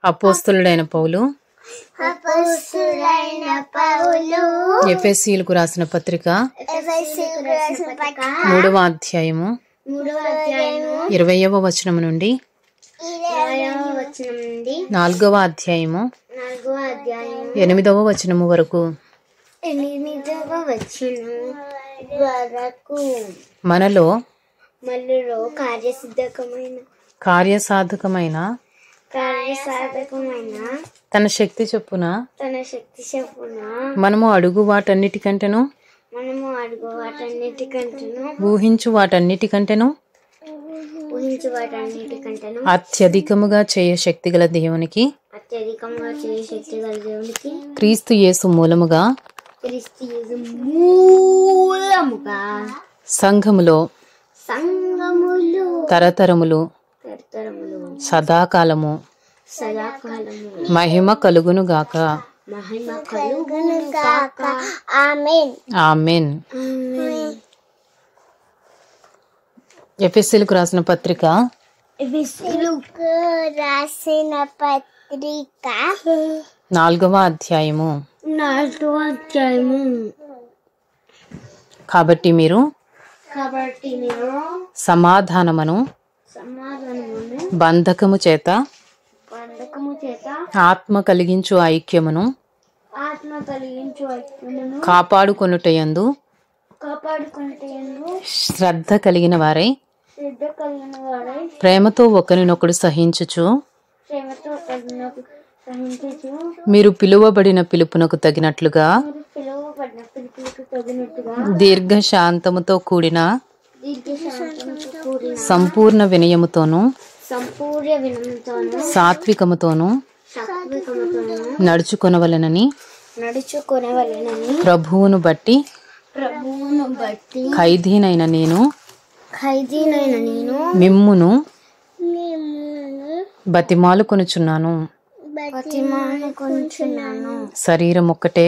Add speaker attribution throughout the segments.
Speaker 1: అపోస్తలుడైన పౌలు ఎఫెసీయులకు రాసిన పత్రిక 3వ అధ్యాయము 20వ వచనం నుండి 4వ అధ్యాయము 8వ వచనము వరకు మనలో కార్యసాధకమైన తన శక్తి చొప్పున మనము అడుగు వాటన్నిటికంటేను ఊహించు వాటన్నిటికంటేను అత్యధికముగా చేయ శక్తిగల దేవునికి క్రీస్తు యేసు మూలముగా సంఘములో తరతరములు సదాకాలము మహిమ కలుగును గాక. ఆమేన్. ఎఫెసీయులకు రాసిన పత్రిక 4వ అధ్యాయము. కాబట్టి మీరు సమాధానమును బంధకము చేత ఆత్మ కలిగించు ఐక్యమును కాపాడుకొనుటయందు శ్రద్ధ కలిగిన వారై ప్రేమతో ఒకరినొకడు సహించుచు మీరు పిలువబడిన పిలుపునకు తగినట్లుగా దీర్ఘ శాంతముతో కూడిన సంపూర్ణ వినయముతోను సాత్వికముతోను నడుచుకొనవలెనని ప్రభువును బట్టి ఖైదీనైన నేను మిమ్మును బతిమాలుకొనుచున్నాను. శరీరం ఒక్కటే,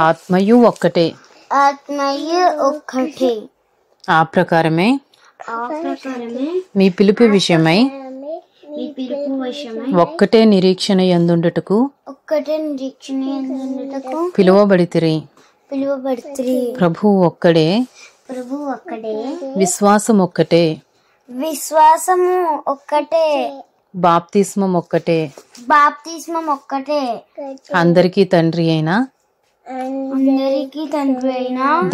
Speaker 1: ఆత్మయు ఒక్కటే. ఆ ప్రకారమే మీ పిలుపు విషయమై ఒక్కటే నిరీక్షణ యందుండుటకు పిలువబడితిరి. ప్రభువు ఒక్కడే, విశ్వాసం ఒక్కటే, బాప్తిస్మం ఒక్కటే, అందరికీ తండ్రి అయిన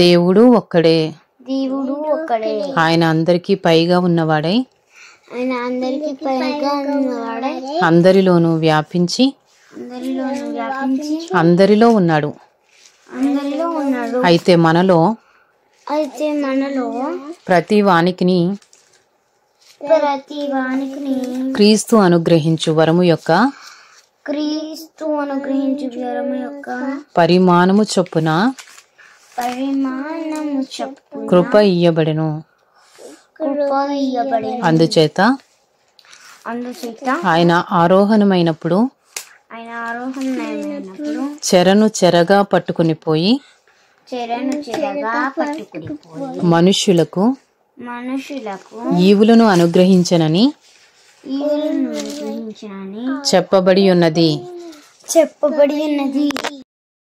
Speaker 1: దేవుడు ఒక్కడే. ఆయన అందరికీ పైగా ఉన్నవాడై అందరిలోనూ వ్యాపించి అందరిలో ఉన్నాడు. అయితే మనలో ప్రతి వానికిని క్రీస్తు అనుగ్రహించు వరము యొక్క పరిమాణము చొప్పున కృప ఇయ్యబడెను. అందుచేత ఆయన ఆరోహణమైనప్పుడు చెరను చెరగా పట్టుకుని పోయి మనుష్యులకు ఈవులను అనుగ్రహించనని చెప్పబడి ఉన్నది.